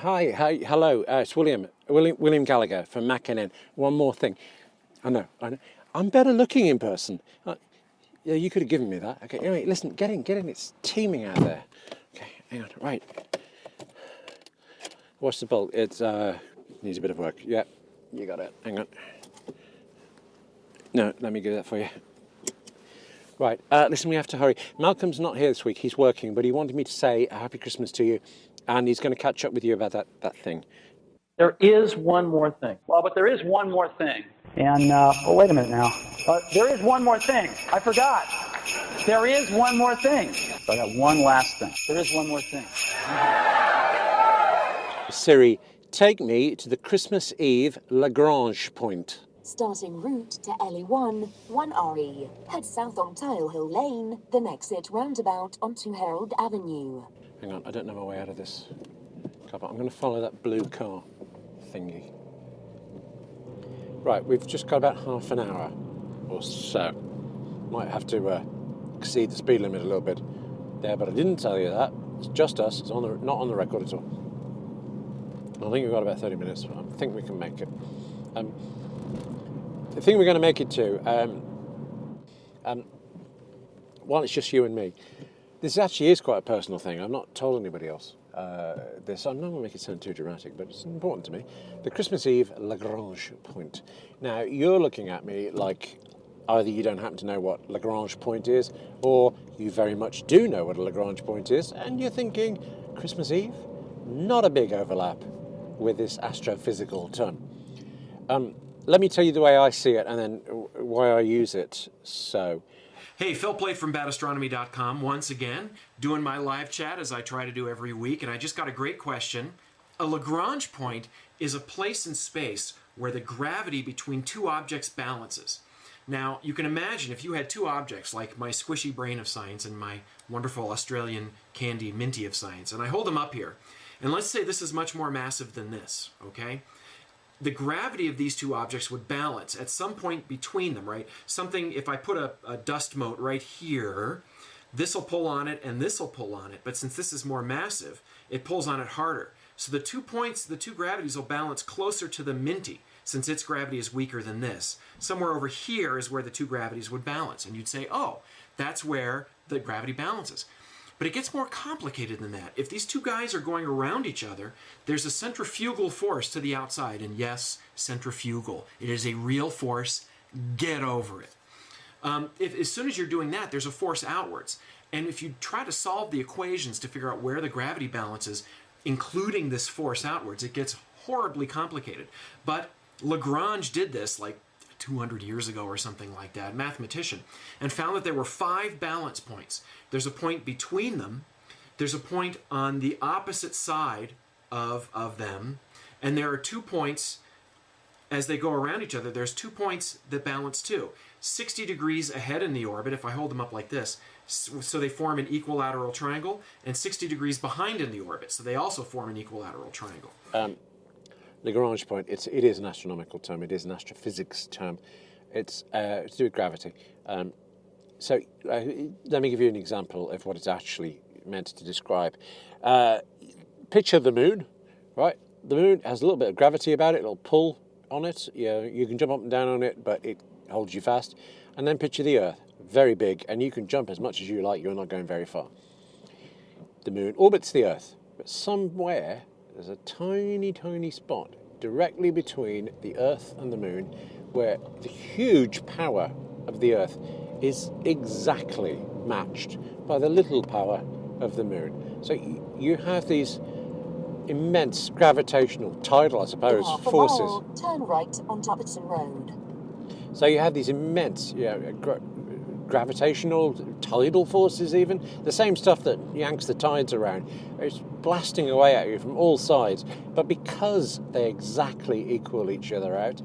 Hi, hello. It's William Gallagher from McNN. One more thing. I know. I'm better looking in person. Yeah, you could have given me that. Okay, anyway, listen, get in. It's teeming out there. Okay, hang on. Right. Watch the bolt. It needs a bit of work. Yeah, you got it. Hang on. No, let me do that for you. Right, listen, we have to hurry. Malcolm's not here this week. He's working, but he wanted me to say a happy Christmas to you, and he's going to catch up with you about that thing. There is one more thing. Well, but there is one more thing. And, oh, wait a minute now. There is one more thing. I forgot. There is one more thing. So I got one last thing. There is one more thing. Siri, take me to the Christmas Eve Lagrange point. Starting route to LE1, 1RE. Head south on Tile Hill Lane, then exit roundabout onto Herald Avenue. Hang on, I don't know my way out of this. I'm going to follow that blue car thingy. Right, we've just got about half an hour or so. Might have to exceed the speed limit a little bit there, but I didn't tell you that. It's just us. It's not on the record at all. I think we've got about 30 minutes. I think we can make it. The thing we're going to make it to, while it's just you and me, this actually is quite a personal thing. I've not told anybody else this. I'm not going to make it sound too dramatic, but it's important to me. The Christmas Eve Lagrange point. Now, you're looking at me like either you don't happen to know what Lagrange point is, or you very much do know what a Lagrange point is, and you're thinking, Christmas Eve? Not a big overlap with this astrophysical term. Let me tell you the way I see it and then why I use it. So, hey, Phil Plait from badastronomy.com once again, doing my live chat as I try to do every week, and I just got a great question. A Lagrange point is a place in space where the gravity between two objects balances. Now, you can imagine if you had two objects, like my squishy brain of science and my wonderful Australian candy minty of science, and I hold them up here, and let's say this is much more massive than this, okay? The gravity of these two objects would balance at some point between them, right? Something, if I put a dust mote right here, this will pull on it and this will pull on it. But since this is more massive, it pulls on it harder. So the 2 points, the two gravities will balance closer to the minty, since its gravity is weaker than this. Somewhere over here is where the two gravities would balance. And you'd say, oh, that's where the gravity balances. But it gets more complicated than that. If these two guys are going around each other, there's a centrifugal force to the outside. And yes, centrifugal. It is a real force. Get over it. As soon as you're doing that, there's a force outwards. And if you try to solve the equations to figure out where the gravity balances, including this force outwards, it gets horribly complicated. But Lagrange did this like 200 years ago or something like that, mathematician, and found that there were 5 balance points. There's a point between them, there's a point on the opposite side of them, and there are 2 points as they go around each other. There's 2 points that balance too. 60 degrees ahead in the orbit, if I hold them up like this, so they form an equilateral triangle, and 60 degrees behind in the orbit, so they also form an equilateral triangle. Lagrange point, it is an astronomical term, it is an astrophysics term. It's to do with gravity. So let me give you an example of what it's actually meant to describe. Picture the moon, right? The moon has a little bit of gravity about it, it'll pull on it. You can jump up and down on it, but it holds you fast. And then picture the Earth, very big, and you can jump as much as you like, you're not going very far. The moon orbits the Earth, but somewhere there's a tiny, tiny spot directly between the Earth and the moon where the huge power of the Earth is exactly matched by the little power of the moon. So you have these immense gravitational, tidal, I suppose, forces. Mile, turn right on Tupperton Road. So you have these immense gravitational, tidal forces even, the same stuff that yanks the tides around. It's blasting away at you from all sides. But because they exactly equal each other out,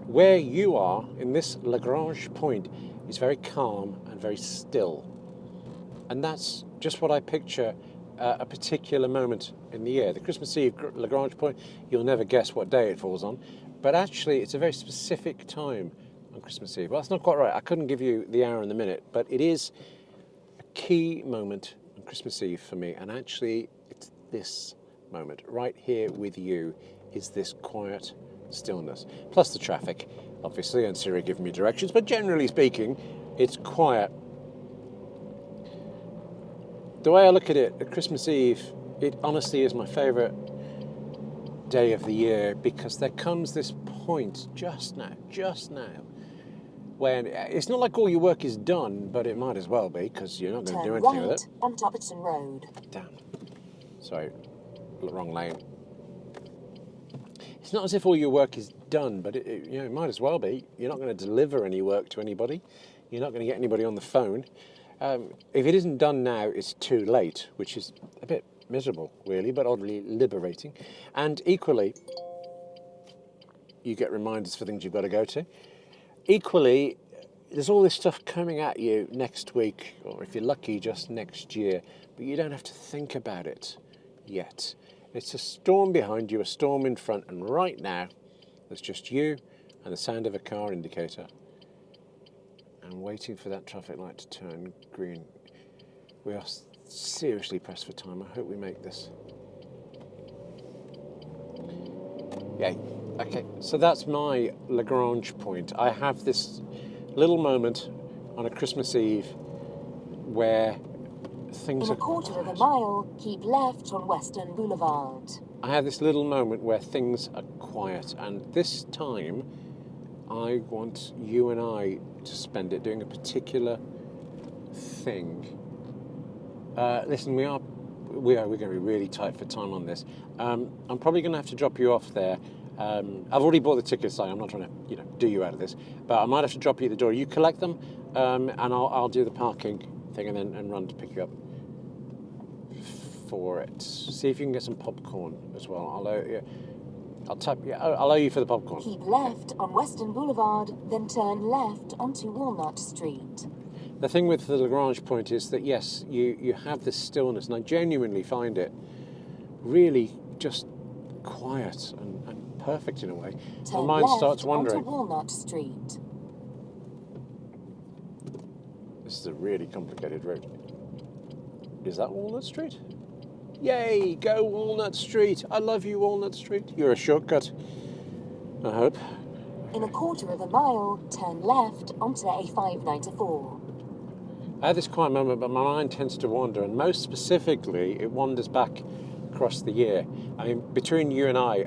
where you are in this Lagrange point is very calm and very still. And that's just what I picture a particular moment in the year. The Christmas Eve Lagrange point, you'll never guess what day it falls on, but actually it's a very specific time on Christmas Eve. Well, that's not quite right. I couldn't give you the hour and the minute, but it is a key moment on Christmas Eve for me, and actually it's this moment. Right here with you is this quiet stillness. Plus the traffic, obviously, and Siri giving me directions, but generally speaking, it's quiet. The way I look at it, at Christmas Eve, it honestly is my favourite day of the year, because there comes this point just now, when it's not like all your work is done, but it might as well be, because you're not going to do anything with it. Turn right on Topperton Road. Damn. Sorry, wrong lane. It's not as if all your work is done, but it might as well be. You're not going to deliver any work to anybody. You're not going to get anybody on the phone. If it isn't done now, it's too late, which is a bit miserable, really, but oddly liberating. And equally, you get reminders for things you've got to go to. Equally, there's all this stuff coming at you next week, or if you're lucky, just next year, but you don't have to think about it yet. It's a storm behind you, a storm in front, and right now, there's just you and the sound of a car indicator. And waiting for that traffic light to turn green. We are seriously pressed for time. I hope we make this. Yay. Okay, so that's my Lagrange point. I have this little moment on a Christmas Eve where things In are a quarter of a quiet. mile, keep left on Western Boulevard. I have this little moment where things are quiet, and this time I want you and I to spend it doing a particular thing. Listen, we're going to be really tight for time on this. I'm probably going to have to drop you off there. I've already bought the tickets, so I'm not trying to, do you out of this, but I might have to drop you at the door. You collect them, and I'll do the parking thing and run to pick you up for it. See if you can get some popcorn as well. I'll owe you for the popcorn. Keep left on Western Boulevard, then turn left onto Walnut Street. The thing with the Lagrange point is that, yes, you have this stillness, and I genuinely find it really just quiet and perfect in a way. My Turn mind left starts wandering. onto Walnut Street. This is a really complicated route. Is that Walnut Street? Yay, go Walnut Street. I love you, Walnut Street. You're a shortcut, I hope. In a quarter of a mile, turn left onto A594. I have this quiet moment, but my mind tends to wander, and most specifically, it wanders back across the year. I mean, between you and I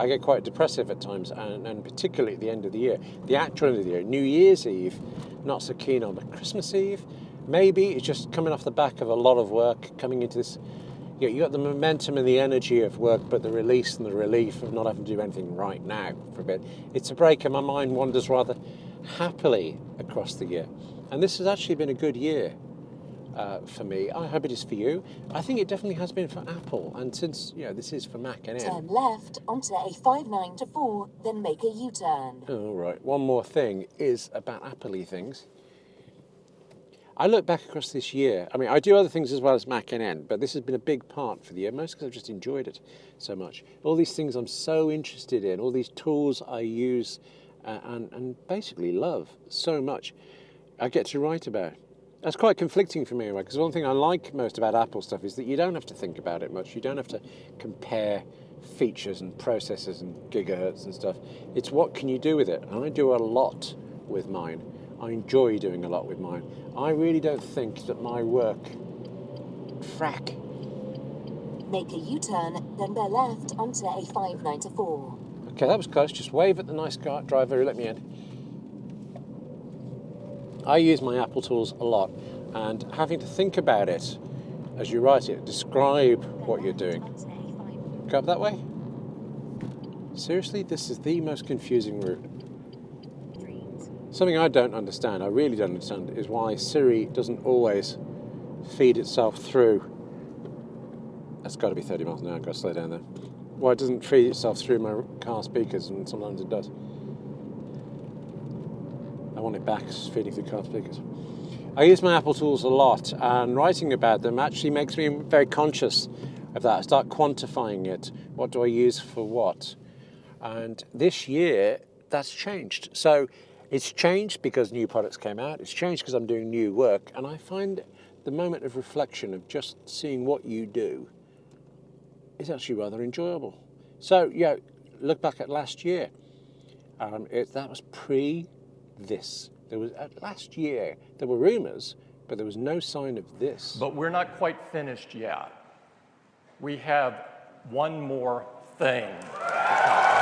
get quite depressive at times, and particularly at the end of the year. The actual end of the year, New Year's Eve, not so keen on, but Christmas Eve, maybe it's just coming off the back of a lot of work, coming into this, you got the momentum and the energy of work, but the release and the relief of not having to do anything right now for a bit. It's a break, and my mind wanders rather happily across the year. And this has actually been a good year for me. I hope it is for you. I think it definitely has been for Apple, and since this is for Mac and Turn left onto A594, then make a U-turn. All right. One more thing is about Apple-y things. I look back across this year. I mean, I do other things as well as Mac and N, but this has been a big part for the year, mostly because I've just enjoyed it so much. All these things I'm so interested in, all these tools I use and basically love so much, I get to write about. That's quite conflicting for me, anyway, because one thing I like most about Apple stuff is that you don't have to think about it much. You don't have to compare features and processors and gigahertz and stuff. It's what can you do with it? And I do a lot with mine. I enjoy doing a lot with mine. I really don't think that my work... Frack. Make a U-turn, then bear left onto A594. Okay, that was close. Just wave at the nice car driver who let me in. I use my Apple tools a lot, and having to think about it as you write it, describe what you're doing. Go up that way? Seriously, this is the most confusing route. Something I don't understand, I really don't understand, is why Siri doesn't always feed itself through. That's got to be 30 miles an hour, I've got to slow down there. Why it doesn't feed itself through my car speakers, and sometimes it does. I want it back feeding through car speakers. I use my Apple tools a lot, and writing about them actually makes me very conscious of that. I start quantifying it. What do I use for what? And this year, that's changed. So it's changed because new products came out. It's changed because I'm doing new work. And I find the moment of reflection of just seeing what you do is actually rather enjoyable. So, yeah, look back at last year. That was pre this. There was last year there were rumours, but there was no sign of this. But we're not quite finished yet. We have one more thing to come.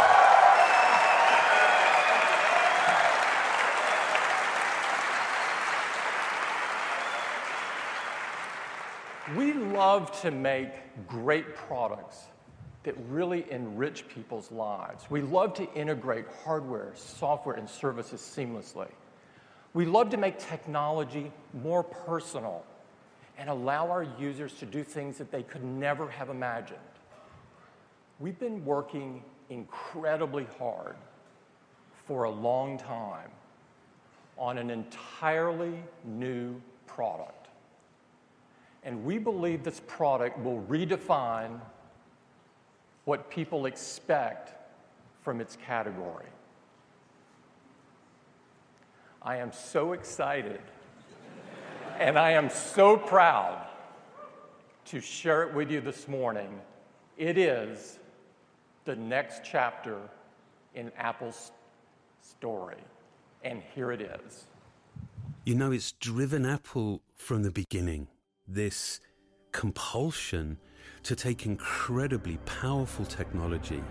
We love to make great products that really enrich people's lives. We love to integrate hardware, software, and services seamlessly. We love to make technology more personal and allow our users to do things that they could never have imagined. We've been working incredibly hard for a long time on an entirely new product. And we believe this product will redefine what people expect from its category. I am so excited and I am so proud to share it with you this morning. It is the next chapter in Apple's story, and here it is. You know, it's driven Apple from the beginning, this compulsion to take incredibly powerful technology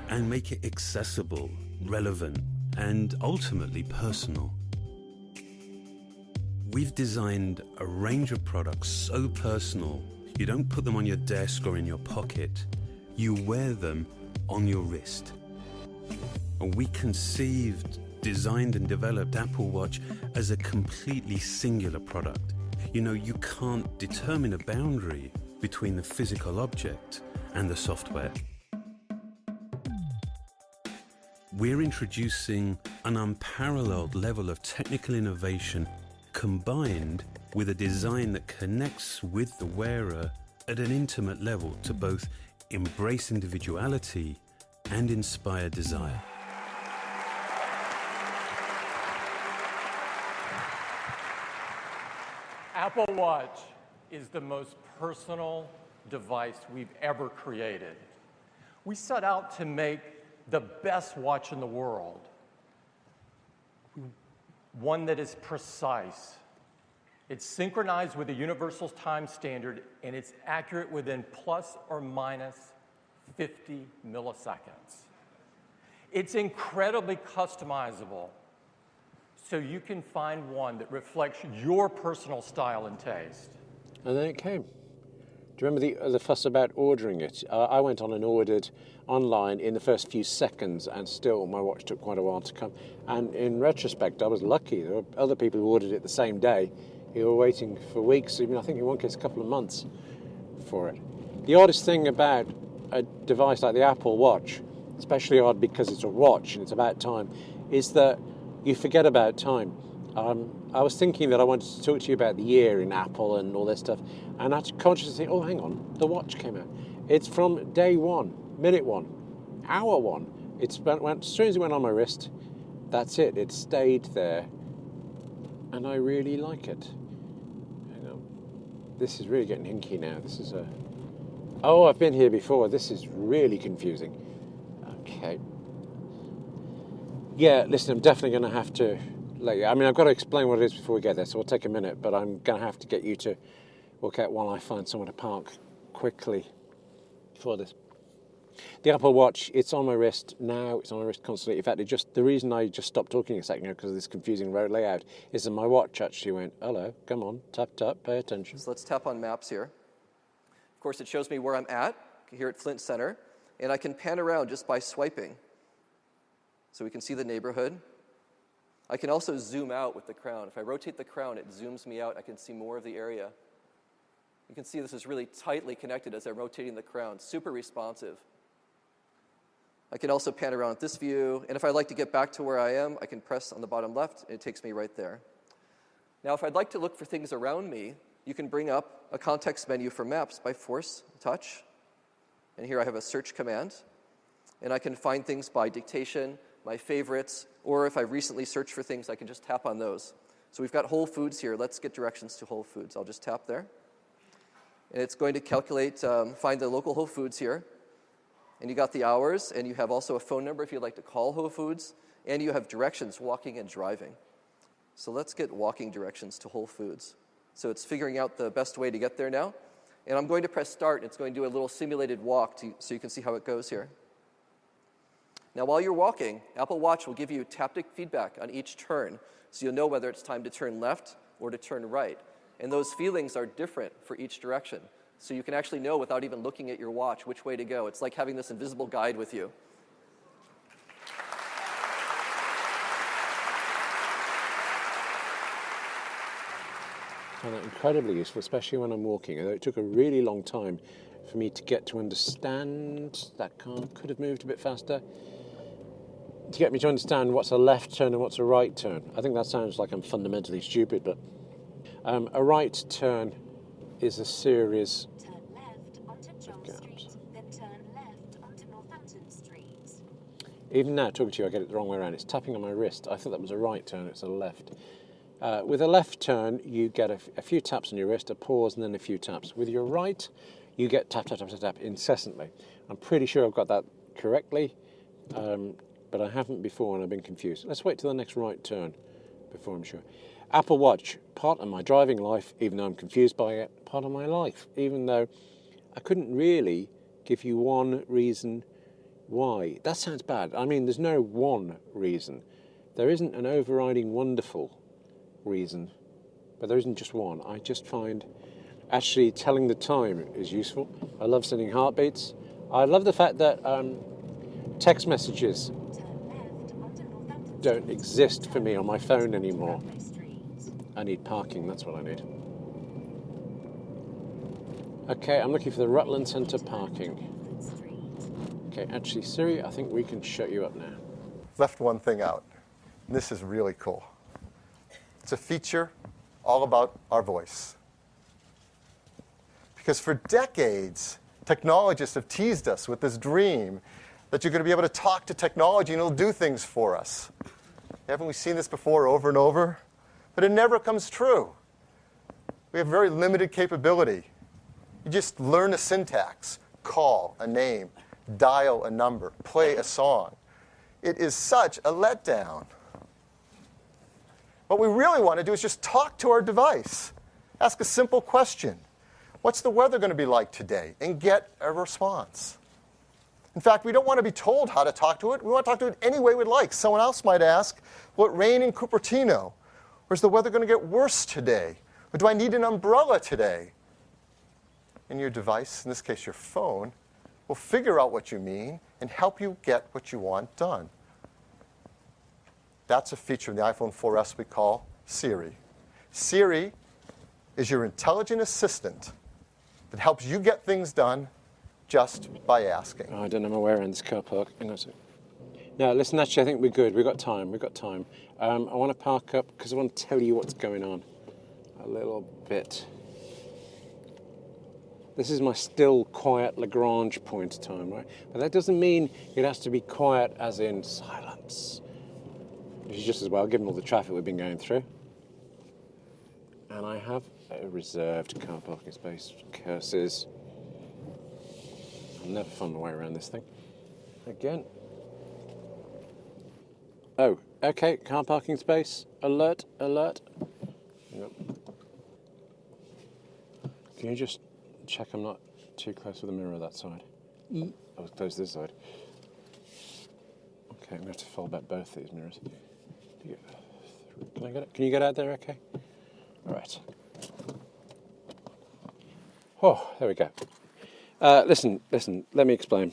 and make it accessible, relevant, and ultimately personal. We've designed a range of products so personal, you don't put them on your desk or in your pocket, you wear them on your wrist. And we conceived, designed and developed Apple Watch as a completely singular product. You know, you can't determine a boundary between the physical object and the software. We're introducing an unparalleled level of technical innovation combined with a design that connects with the wearer at an intimate level to both embrace individuality and inspire desire. Apple Watch is the most personal device we've ever created. We set out to make the best watch in the world, one that is precise. It's synchronized with the Universal Time Standard, and it's accurate within plus or minus 50 milliseconds. It's incredibly customizable, so you can find one that reflects your personal style and taste. And then it came. Do you remember the fuss about ordering it? I went on and ordered online in the first few seconds, and still my watch took quite a while to come. And in retrospect, I was lucky. There were other people who ordered it the same day who were waiting for weeks, even I think in one case a couple of months for it. The oddest thing about a device like the Apple Watch, especially odd because it's a watch and it's about time, is that you forget about time. I was thinking that I wanted to talk to you about the year in Apple and all this stuff, and I had to consciously think, oh, hang on, the watch came out. It's from day one, minute one, hour one. As soon as it went on my wrist, that's it. It stayed there, and I really like it. Hang on. This is really getting hinky now. This is a... Oh, I've been here before. This is really confusing. Okay. Yeah, listen, I'm definitely going to have to... I've got to explain what it is before we get there, so it'll take a minute, but I'm going to have to get you to work out while I find somewhere to park quickly for this. The Apple Watch, it's on my wrist now, it's on my wrist constantly. In fact, the reason I just stopped talking a second ago because of this confusing road layout is that my watch actually went, hello, come on, tap, pay attention. So let's tap on maps here. Of course, it shows me where I'm at, here at Flint Center, and I can pan around just by swiping. So we can see the neighborhood. I can also zoom out with the crown. If I rotate the crown, it zooms me out. I can see more of the area. You can see this is really tightly connected as I'm rotating the crown, super responsive. I can also pan around with this view, and if I'd like to get back to where I am, I can press on the bottom left, and it takes me right there. Now, if I'd like to look for things around me, you can bring up a context menu for maps by force touch. And here I have a search command, and I can find things by dictation, my favorites, or if I recently searched for things, I can just tap on those. So we've got Whole Foods here. Let's get directions to Whole Foods. I'll just tap there. And it's going to calculate, find the local Whole Foods here. And you got the hours, and you have also a phone number if you'd like to call Whole Foods, and you have directions, walking and driving. So let's get walking directions to Whole Foods. So it's figuring out the best way to get there now. And I'm going to press start, and it's going to do a little simulated walk so you can see how it goes here. Now, while you're walking, Apple Watch will give you taptic feedback on each turn, so you'll know whether it's time to turn left or to turn right. And those feelings are different for each direction. So you can actually know without even looking at your watch which way to go. It's like having this invisible guide with you. I find that incredibly useful, especially when I'm walking. Although it took a really long time for me to get to understand that car could have moved a bit faster. To get me to understand what's a left turn and what's a right turn. I think that sounds like I'm fundamentally stupid, but a right turn is a series. Turn left onto John Street, then turn left onto Northampton Street. Even now, talking to you, I get it the wrong way around. It's tapping on my wrist. I thought that was a right turn, it's a left. With a left turn, you get a few taps on your wrist, a pause, and then a few taps. With your right, you get tap, tap, tap, tap, tap incessantly. I'm pretty sure I've got that correctly, but I haven't before and I've been confused. Let's wait till the next right turn before I'm sure. Apple Watch, part of my driving life, even though I'm confused by it, part of my life, even though I couldn't really give you one reason why. That sounds bad. I mean, there's no one reason. There isn't an overriding wonderful reason, but there isn't just one. I just find actually telling the time is useful. I love sending heartbeats. I love the fact that text messages don't exist for me on my phone anymore. I need parking, that's what I need. Okay, I'm looking for the Rutland Centre parking. Okay, actually, Siri, I think we can shut you up now. Left one thing out. This is really cool. It's a feature all about our voice. Because for decades, technologists have teased us with this dream that you're going to be able to talk to technology and it'll do things for us. Haven't we seen this before over and over? But it never comes true. We have very limited capability. You just learn a syntax, call a name, dial a number, play a song. It is such a letdown. What we really want to do is just talk to our device. Ask a simple question. What's the weather going to be like today? And get a response. In fact, we don't want to be told how to talk to it. We want to talk to it any way we'd like. Someone else might ask, will it rain in Cupertino? Or is the weather going to get worse today? Or do I need an umbrella today? And your device, in this case your phone, will figure out what you mean and help you get what you want done. That's a feature in the iPhone 4S we call Siri. Siri is your intelligent assistant that helps you get things done just by asking. Oh, I don't know my way around this car park. No, listen, actually, I think we're good. We've got time. I want to park up because I want to tell you what's going on a little bit. This is my still quiet Lagrange point time, right? But that doesn't mean it has to be quiet as in silence. Which is just as well, given all the traffic we've been going through. And I have a reserved car parking space. Curses. I'll never find my way around this thing. Again. Oh, okay, car parking space. Alert, alert. Yep. Can you just check I'm not too close with the mirror that side? I was close to this side. Okay, I'm going to have to fold back both these mirrors. Can I get it? Can you get out there okay? All right. Oh, there we go. Listen, let me explain.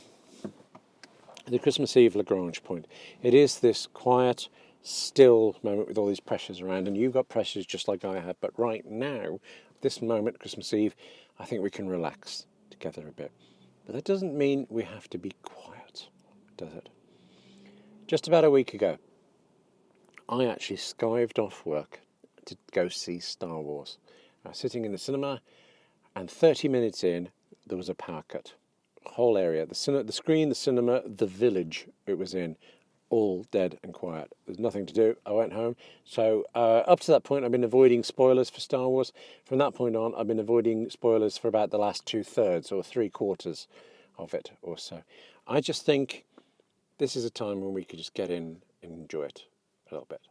The Christmas Eve Lagrange point. It is this quiet, still moment with all these pressures around, and you've got pressures just like I have, but right now, this moment, Christmas Eve, I think we can relax together a bit. But that doesn't mean we have to be quiet, does it? Just about a week ago, I actually skived off work to go see Star Wars. I was sitting in the cinema, and 30 minutes in, there was a power cut. Whole area, the screen, the cinema, the village it was in, all dead and quiet. There's nothing to do. I went home. So up to that point, I've been avoiding spoilers for Star Wars. From that point on, I've been avoiding spoilers for about the last 2/3 or 3/4 of it or so. I just think this is a time when we could just get in and enjoy it a little bit.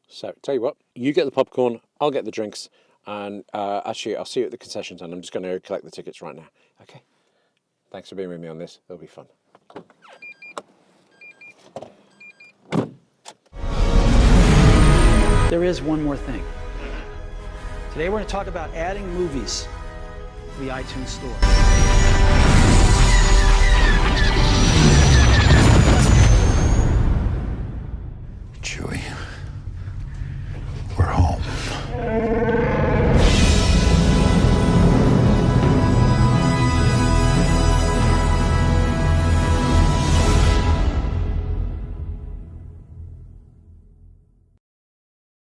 So tell you what, you get the popcorn, I'll get the drinks, and actually I'll see you at the concession stand. I'm just going to go collect the tickets right now. Okay? Thanks for being with me on this. It'll be fun. There is one more thing. Today we're going to talk about adding movies to the iTunes Store.